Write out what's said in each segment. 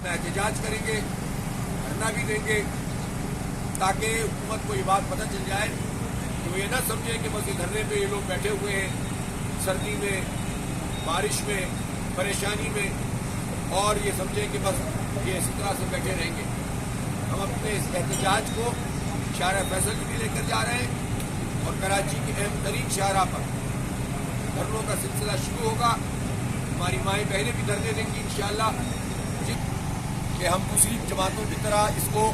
اپنا احتجاج کریں گے، دھرنا بھی دیں گے، تاکہ حکومت کو یہ بات پتہ چل جائے کہ وہ یہ نہ سمجھیں کہ بس یہ دھرنے پہ یہ لوگ بیٹھے ہوئے ہیں سردی میں، بارش میں، پریشانی میں، اور یہ سمجھیں کہ بس یہ اسی طرح سے بیٹھے رہیں گے۔ ہم اپنے اس احتجاج کو شارع فیصل میں بھی لے کر جا رہے ہیں اور کراچی کے اہم ترین شاہراہ پر دھرنوں کا سلسلہ شروع ہوگا۔ ہماری مائیں بہنیں بھی دھرنے دیں گی انشاءاللہ، کہ ہم دوسری جماعتوں کی طرح اس کو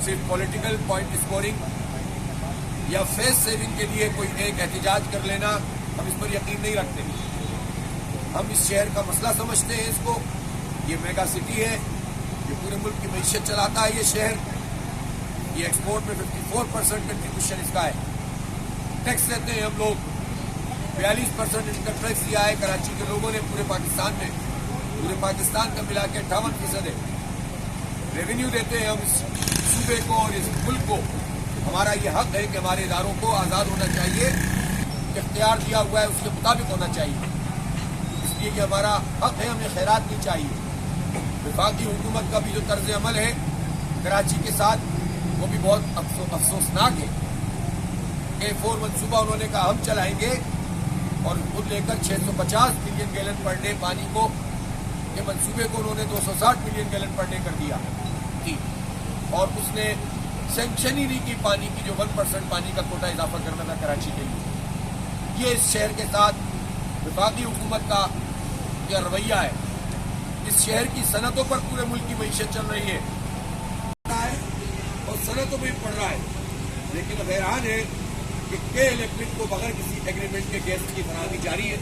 صرف پولیٹیکل پوائنٹ اسکورنگ یا فیس سیونگ کے لیے کوئی ایک احتجاج کر لینا، ہم اس پر یقین نہیں رکھتے۔ ہم اس شہر کا مسئلہ سمجھتے ہیں، اس کو، یہ میگا سٹی ہے، یہ پورے ملک کی معیشت چلاتا ہے، یہ شہر، یہ ایکسپورٹ میں 54% کنٹریبیوشن اس کا ہے، ٹیکس لیتے ہیں ہم لوگ، 42% انکم ٹیکس دیا ہے کراچی کے لوگوں نے پورے پاکستان میں، پورے پاکستان کا ملا کے 58% ہے، ریونیو دیتے ہیں ہم اس صوبے کو اور اس ملک کو۔ ہمارا یہ حق ہے کہ ہمارے اداروں کو آزاد ہونا چاہیے، اختیار دیا ہوا ہے اس کے مطابق ہونا چاہیے، اس لیے کہ ہمارا حق ہے، ہمیں خیرات نہیں چاہیے۔ وفاقی حکومت کا بھی جو طرز عمل ہے کراچی کے ساتھ، وہ بھی بہت افسوسناک ہے۔ A4 منصوبہ انہوں نے کہا ہم چلائیں گے، اور خود لے کر 650 ملین گیلن پر ڈے پانی کو، یہ منصوبے کو انہوں نے 260 ملین گیلن پر ڈے کر دیا تھی، اور اس نے سینکشن ہی نہیں کی پانی کی، جو 1% پانی کا کوٹا اضافہ کرنا تھا کراچی کے لیے۔ یہ اس شہر کے ساتھ وفاقی حکومت کا یہ رویہ ہے۔ اس شہر کی صنعتوں پر پورے ملک کی معیشت چل رہی ہے اور صنعتوں میں بھی پڑ رہا ہے، لیکن اب حیران ہے کہ الیکٹرک کو بغیر کسی ایگریمنٹ کے گیس کی فراہمی جاری ہے۔